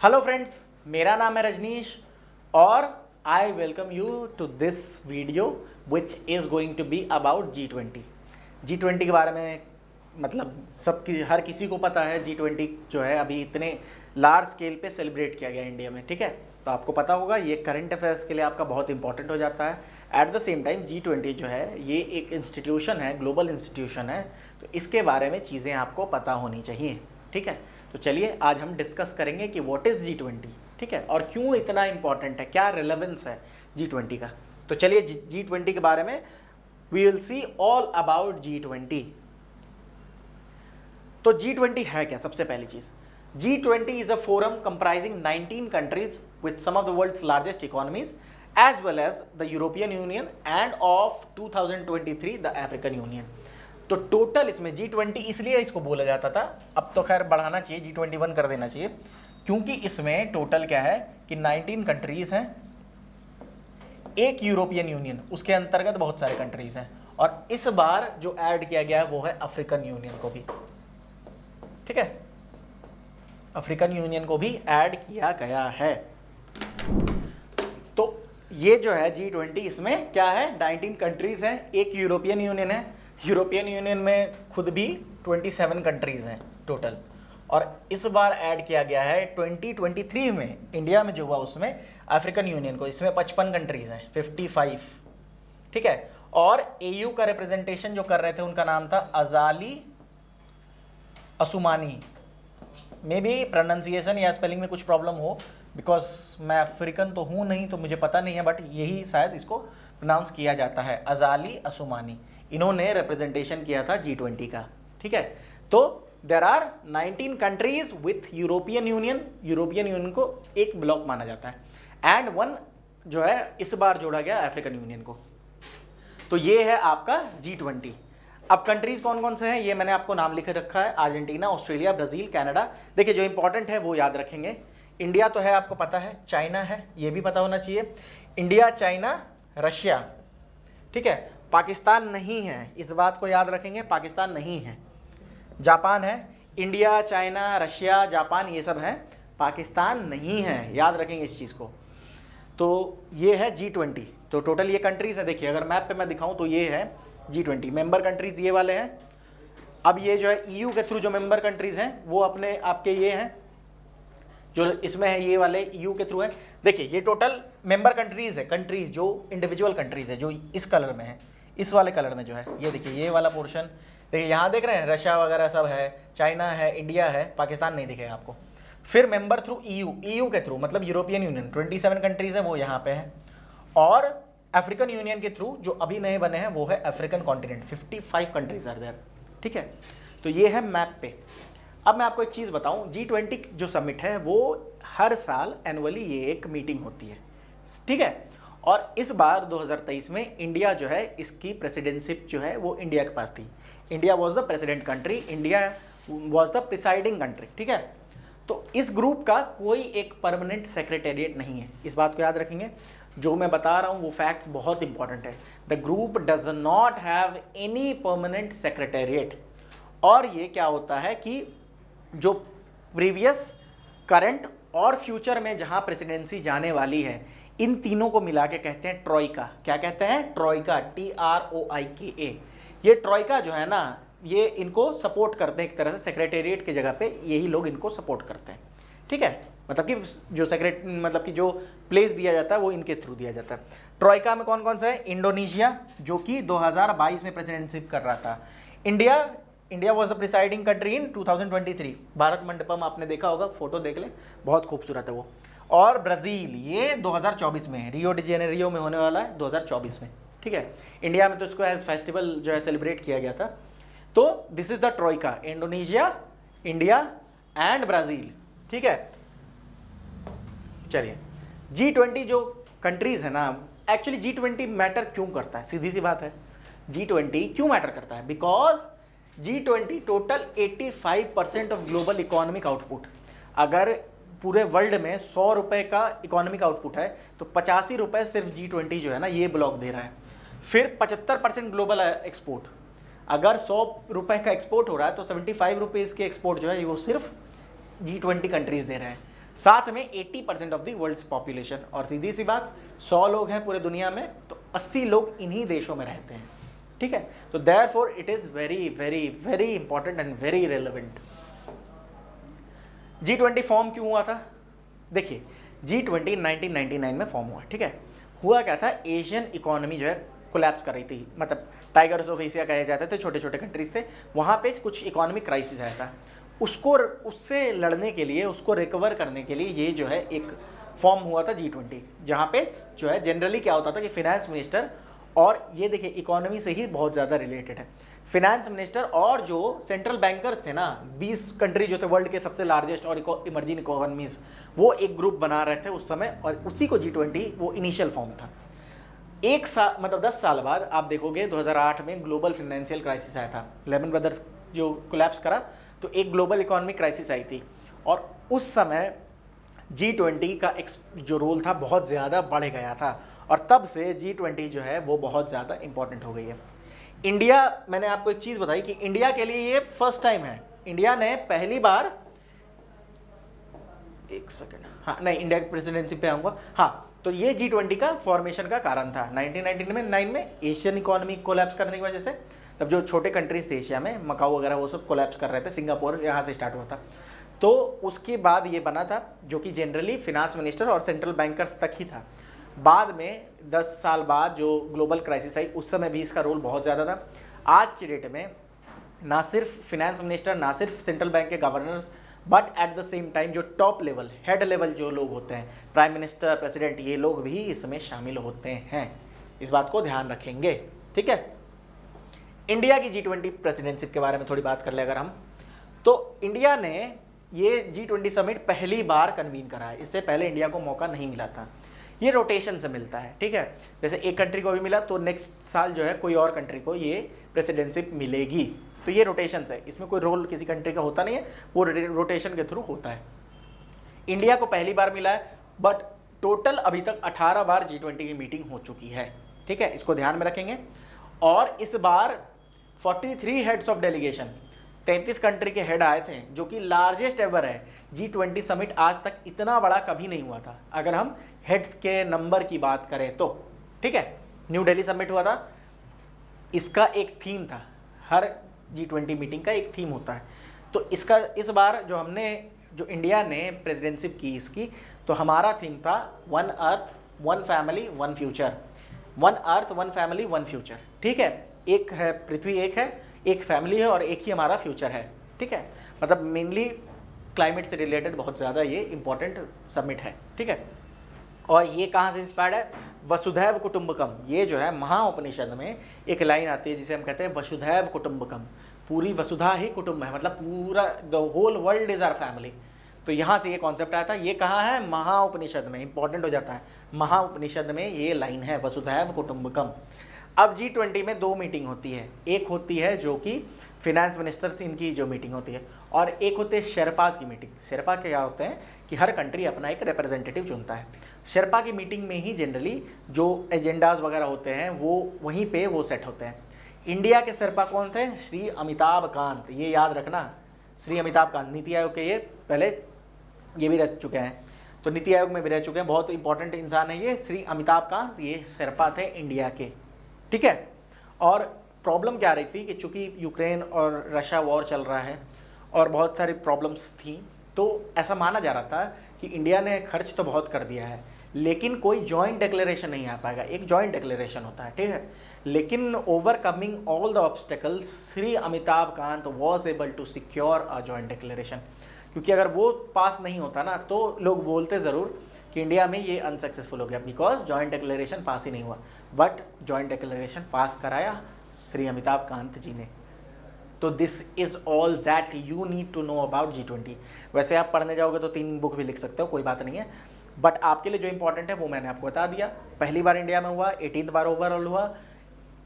Hello friends, मेरा नाम है रजनीश और I welcome you to this video which is going to be about G20 के बारे में। मतलब हर किसी को पता है G20 जो है अभी इतने लार्ज स्केल पे सेलिब्रेट किया गया इंडिया में, ठीक है। तो आपको पता होगा ये करंट अफेयर्स के लिए आपका बहुत इंपॉर्टेंट हो जाता है। At the same time G20 जो है ये एक इंस्टीट्यूशन है, ग्लोबल इंस्टीट्यूशन है, तो इसके बारे में चीज़ें आपको पता होनी चाहिए, ठीक है। तो चलिए आज हम डिस्कस करेंगे कि व्हाट इज़ G20, ठीक है, और क्यों इतना इंपॉर्टेंट है, क्या रिलेवेंस है G20 का। तो चलिए G20 के बारे में we will see all about G20। तो G20 है क्या? सबसे पहली चीज़, G20 is a forum comprising 19 countries with some of the world's largest economies as well as the European Union and of 2023 the African Union. तो total इसमें G20 इसलिए इसको बोला जाता था, अब तो खैर बढ़ाना चाहिए, G21 कर देना चाहिए, क्योंकि इसमें टोटल क्या है कि 19 कंट्रीज हैं, एक यूरोपियन यूनियन, उसके अंतर्गत बहुत सारे कंट्रीज हैं, और इस बार जो ऐड किया गया है वो है अफ्रीकन यूनियन को भी, ठीक है, अफ्रीकन यूनियन को भी ऐड किया गया है। तो ये जो है G20 इसमें क्या है, 19 कंट्रीज हैं, एक यूरोपियन यूनियन है, यूरोपियन यूनियन में खुद भी 27 कंट्रीज हैं टोटल, और इस बार ऐड किया गया है 2023 में इंडिया में जो हुआ उसमें अफ्रीकन यूनियन को, इसमें 55 कंट्रीज हैं, 55, ठीक है। और AU का रिप्रेजेंटेशन जो कर रहे थे उनका नाम था अजाली असुमानी। मे बी प्रोनाउंसिएशन या स्पेलिंग में कुछ प्रॉब्लम हो, बिकॉज मैं अफ्रीकन तो हूँ नहीं, तो मुझे पता नहीं है, बट यही शायद इसको प्रोनाउंस किया जाता है, अजाली असुमानी। इन्होंने रिप्रेजेंटेशन किया था G20 का, ठीक है। तो there are 19 countries with European Union को एक ब्लॉक माना जाता है, एंड वन जो है इस बार जोड़ा गया अफ्रीकन यूनियन को। तो ये है आपका G20। अब कंट्रीज कौन कौन से हैं ये मैंने आपको नाम लिख रखा है, अर्जेंटीना, ऑस्ट्रेलिया, ब्राज़ील, कनाडा। देखिए जो इंपॉर्टेंट है वो याद रखेंगे। इंडिया तो है, आपको पता है, चाइना है, ये भी पता होना चाहिए, इंडिया, चाइना, रशिया, ठीक है। पाकिस्तान नहीं है, इस बात को याद रखेंगे, पाकिस्तान नहीं है। जापान है, इंडिया, चाइना, रशिया, जापान ये सब हैं, पाकिस्तान नहीं है, याद रखेंगे इस चीज़ को। तो ये है G20। तो टोटल ये कंट्रीज है, देखिए अगर मैप पे मैं दिखाऊं तो ये है G20 मेंबर कंट्रीज, ये वाले हैं। अब ये जो है EU के थ्रू जो मेंबर कंट्रीज हैं वो अपने आपके ये हैं, जो इसमें है ये वाले EU के थ्रू है। देखिए ये टोटल मेंबर कंट्रीज है, कंट्रीज जो इंडिविजुअल कंट्रीज है, जो इस कलर में है, इस वाले कलर में जो है, ये देखिए ये वाला पोर्शन, देखिए यहाँ देख रहे हैं, रशिया वगैरह सब है, चाइना है, इंडिया है, पाकिस्तान नहीं दिखेगा आपको। फिर मेंबर थ्रू EU के थ्रू मतलब यूरोपियन यूनियन 27 कंट्रीज है, वो यहाँ पे है, और अफ्रीकन यूनियन के थ्रू जो अभी नए बने हैं वो है African continent, 55 countries are there, ठीक है। तो ये है मैप पे। अब मैं आपको एक चीज़ बताऊं, G20 जो समिट है वो हर साल एनुअली ये एक मीटिंग होती है, ठीक है। और इस बार 2023 में इंडिया जो है इसकी प्रेसिडेंटशिप जो है वो इंडिया के पास थी। India was the president country, India was the presiding country, ठीक है। तो इस ग्रुप का कोई एक परमानेंट सेक्रेटेरिएट नहीं है, इस बात को याद रखेंगे। जो मैं बता रहा हूँ वो फैक्ट्स बहुत इंपॉर्टेंट है। The group does not have any permanent secretariat. और ये क्या होता है कि जो प्रीवियस, करंट और फ्यूचर में जहाँ प्रेसिडेंसी जाने वाली है, इन तीनों को मिला के कहते हैं ट्रॉइका। क्या कहते हैं? ट्रॉइका, TROIKA। ये ट्रॉइका जो है ना, ये इनको सपोर्ट करते हैं एक तरह से, सेक्रेटेरिएट की जगह पे यही लोग इनको सपोर्ट करते हैं, ठीक है। मतलब कि जो प्लेस दिया जाता है वो इनके थ्रू दिया जाता है। ट्रॉइका में कौन कौन सा है? इंडोनेशिया जो कि 2022 में प्रेसिडेंटशिप कर रहा था। India was the presiding country in 2023। Bharat Mandapam आपने देखा होगा, फोटो देख ले, बहुत खूबसूरत है वो। और ब्राज़ील ये 2024 में है, रियो डी जेनेरियो में होने वाला है 2024 में, ठीक है। इंडिया में तो इसको एज फेस्टिवल जो है सेलिब्रेट किया गया था। तो this is the troika, Indonesia, India and Brazil, ठीक है। चलिए G20 जो कंट्रीज है ना, एक्चुअली G20 मैटर क्यों करता है? सीधी सी बात है, G20 क्यों मैटर करता है? Because G20 total 85% of global economic output, अगर पूरे वर्ल्ड में 100 रुपये का इकोनॉमिक आउटपुट है तो 85 रुपये सिर्फ G20 जो है ना ये ब्लॉक दे रहा है। फिर 75% ग्लोबल एक्सपोर्ट, अगर 100 रुपये का एक्सपोर्ट हो रहा है तो 75 रुपीज़ के एक्सपोर्ट जो है वो सिर्फ G20 कंट्रीज़ दे रहे हैं। साथ में 80% ऑफ द वर्ल्ड्स पॉपुलेशन। और सीधी सी बात, 100 लोग हैं पूरे दुनिया में तो 80 लोग इन्हीं देशों में रहते हैं, ठीक है। तो therefore it is very very very important and very relevant. G20 form क्यों हुआ था? देखिए, G20 1999 में फॉर्म हुआ, ठीक है। हुआ क्या था, एशियन इकोनॉमी जो है कोलैप्स कर रही थी, मतलब टाइगर्स ऑफ एशिया कहे जाते थे, छोटे छोटे कंट्रीज थे, वहाँ पे कुछ इकोनॉमिक क्राइसिस आया था। उससे लड़ने के लिए, उसको रिकवर करने के लिए ये जो है एक फॉर्म हुआ था G20, जहाँ पे जो है जनरली क्या होता था कि फिनेंस मिनिस्टर, और ये देखिए इकोनॉमी से ही बहुत ज़्यादा रिलेटेड है, फिनेंस मिनिस्टर और जो सेंट्रल बैंकर्स थे ना, 20 कंट्री जो थे वर्ल्ड के सबसे लार्जेस्ट और इमर्जिंग इकोनॉमीज, वो एक ग्रुप बना रहे थे उस समय, और उसी को G20 वो इनिशियल फॉर्म था। एक साल मतलब 10 साल बाद आप देखोगे 2008 में ग्लोबल फाइनेंशियल क्राइसिस आया था, लेमन ब्रदर्स जो कोलैप्स करा तो एक ग्लोबल इकोनॉमिक क्राइसिस आई थी, और उस समय G20 का जो रोल था बहुत ज़्यादा बढ़ गया था, और तब से G20 जो है वो बहुत ज़्यादा इंपॉर्टेंट हो गई है। इंडिया, मैंने आपको एक चीज़ बताई कि इंडिया के लिए ये फर्स्ट टाइम है, इंडिया ने पहली बार, एक सेकेंड, हाँ नहीं, इंडिया की प्रेसिडेंसी पे आऊँगा, हाँ, तो ये G20 का फॉर्मेशन का कारण था 1999 में एशियन इकोनॉमी कोलैप्स करने की वजह से। तब जो छोटे कंट्रीज थे एशिया में, मकाऊ वगैरह, वो सब कोलैप्स कर रहे थे, सिंगापुर यहाँ से स्टार्ट हुआ था, तो उसके बाद ये बना था, जो कि जनरली फिनांस मिनिस्टर और सेंट्रल बैंकर्स तक ही था। बाद में 10 साल बाद जो ग्लोबल क्राइसिस आई, उस समय भी इसका रोल बहुत ज़्यादा था। आज की डेट में ना सिर्फ फिनेंस मिनिस्टर, ना सिर्फ सेंट्रल बैंक के governors, but at the same time जो टॉप लेवल, हेड लेवल जो लोग होते हैं, प्राइम मिनिस्टर, प्रेसिडेंट, ये लोग भी इसमें शामिल होते हैं। इस बात को ध्यान रखेंगे, ठीक है। इंडिया की G20 प्रेसिडेंटशिप के बारे में थोड़ी बात कर ले अगर हम, तो इंडिया ने ये G20 समिट पहली बार कन्वीन करा है, इससे पहले इंडिया को मौका नहीं मिला था। ये रोटेशन से मिलता है, ठीक है, जैसे एक कंट्री को भी मिला तो नेक्स्ट साल जो है कोई और कंट्री को ये प्रेसिडेंटशिप मिलेगी, तो ये रोटेशन है, इसमें कोई रोल किसी कंट्री का होता नहीं है, वो रोटेशन के थ्रू होता है। इंडिया को पहली बार मिला है, बट टोटल अभी तक 18 बार G20 की मीटिंग हो चुकी है, ठीक है, इसको ध्यान में रखेंगे। और इस बार 43 हेड्स ऑफ डेलीगेशन, 33 कंट्री के हेड आए थे, जो कि लार्जेस्ट एवर है। G20 समिट आज तक इतना बड़ा कभी नहीं हुआ था, अगर हम हेड्स के नंबर की बात करें तो, ठीक है। न्यू दिल्ली समिट हुआ था, इसका एक थीम था, हर G20 मीटिंग का एक थीम होता है, तो इसका इस बार जो इंडिया ने प्रेसिडेंटशिप की इसकी, तो हमारा थीम था one earth one family one future, one earth one family one future, ठीक है। एक है पृथ्वी, एक है, एक फैमिली है, और एक ही हमारा फ्यूचर है, ठीक है। मतलब मेनली क्लाइमेट से रिलेटेड बहुत ज़्यादा ये इंपॉर्टेंट समिट है, ठीक है। और ये कहाँ से इंस्पायर्ड है? वसुधैव कुटुंबकम, ये जो है महाउपनिषद में एक लाइन आती है जिसे हम कहते हैं वसुधैव कुटुंबकम, पूरी वसुधा ही कुटुंब है, मतलब पूरा the whole world is our family. तो यहाँ से ये कॉन्सेप्ट आया था। ये कहाँ है? महाउपनिषद में, इंपॉर्टेंट हो जाता है, महाउपनिषद में ये लाइन है वसुधैव कुटुंबकम। अब G20 में 2 मीटिंग होती है, एक होती है जो कि फिनेंस मिनिस्टर्स इनकी जो मीटिंग होती है, और एक होते हैं शेरपास की मीटिंग। शेरपा क्या होते हैं कि हर कंट्री अपना एक रिप्रेजेंटेटिव चुनता है। शेरपा की मीटिंग में ही जनरली जो एजेंडाज वगैरह होते हैं वो वहीं पे वो सेट होते हैं। इंडिया के शेरपा कौन थे? श्री अमिताभ कांत, ये याद रखना, श्री अमिताभ कांत नीति आयोग के ये पहले ये भी रह चुके हैं, तो नीति आयोग में भी रह चुके हैं, बहुत इंपॉर्टेंट इंसान है ये श्री अमिताभ कांत, ये शेरपा थे इंडिया के, ठीक है। और प्रॉब्लम क्या रही थी कि चूँकि यूक्रेन और रशिया वॉर चल रहा है और बहुत सारी प्रॉब्लम्स थी, तो ऐसा माना जा रहा था कि इंडिया ने खर्च तो बहुत कर दिया है लेकिन कोई जॉइंट डिक्लेरेशन नहीं आ पाएगा। एक जॉइंट डिक्लेरेशन होता है, ठीक है, लेकिन overcoming all the obstacles Shri Amitabh Kant was able to secure a joint declaration. क्योंकि अगर वो पास नहीं होता ना तो लोग बोलते ज़रूर कि इंडिया में ये अनसक्सेसफुल हो गया, बिकॉज जॉइंट डिक्लेरेशन पास ही नहीं हुआ, बट जॉइंट डिक्लेरेशन पास कराया श्री अमिताभ कांत जी ने। तो this is all that you need to know about G20। वैसे आप पढ़ने जाओगे तो 3 बुक भी लिख सकते हो, कोई बात नहीं है, बट आपके लिए जो इंपॉर्टेंट है वो मैंने आपको बता दिया। पहली बार इंडिया में हुआ, 18th बार ओवरऑल हुआ,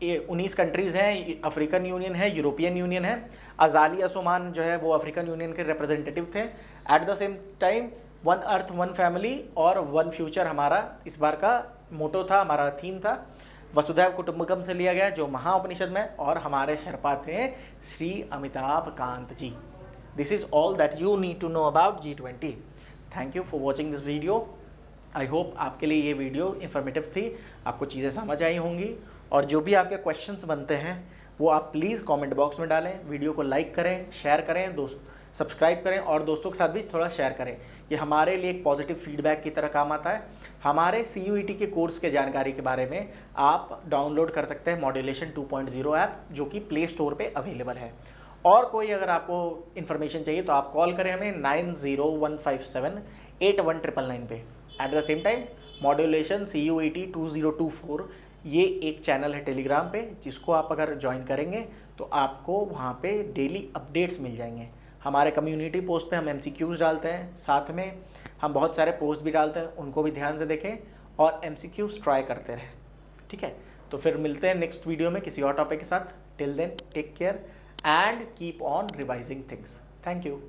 19 कंट्रीज़ हैं, अफ्रीकन यूनियन है, यूरोपियन यूनियन है, अजाली असोमान जो है वो अफ्रीकन यूनियन के रिप्रेजेंटेटिव थे। At the same time one earth one family और वन फ्यूचर हमारा इस बार का मोटो था, हमारा थीम था। वसुधैव कुटुंबकम से लिया गया जो महाउपनिषद में, और हमारे शेरपा थे Shri Amitabh Kant ji. This is all that you need to know about G20। Thank you for watching this video. I hope आपके लिए ये वीडियो इन्फॉर्मेटिव थी, आपको चीज़ें समझ आई होंगी। और जो भी आपके क्वेश्चंस बनते हैं वो आप प्लीज़ कमेंट बॉक्स में डालें। वीडियो को लाइक करें, शेयर करें, सब्सक्राइब करें और दोस्तों के साथ भी थोड़ा शेयर करें। ये हमारे लिए एक पॉजिटिव फीडबैक की तरह काम आता है। हमारे CUET के कोर्स के जानकारी के बारे में आप डाउनलोड कर सकते हैं मॉड्यूलेशन 2.0 ऐप, जो कि प्ले स्टोर पे अवेलेबल है। और कोई अगर आपको इन्फॉर्मेशन चाहिए तो आप कॉल करें हमें 9015781999 पे। At the same time modulation CUET 2024 ये एक चैनल है टेलीग्राम पे, जिसको आप अगर ज्वाइन करेंगे तो आपको वहाँ पे डेली अपडेट्स मिल जाएंगे। हमारे कम्युनिटी पोस्ट पे हम MCQs डालते हैं, साथ में हम बहुत सारे पोस्ट भी डालते हैं, उनको भी ध्यान से देखें और MCQs ट्राई करते रहें। ठीक है, तो फिर मिलते हैं नेक्स्ट वीडियो में किसी और टॉपिक के साथ। Till then take care and keep on revising things. Thank you.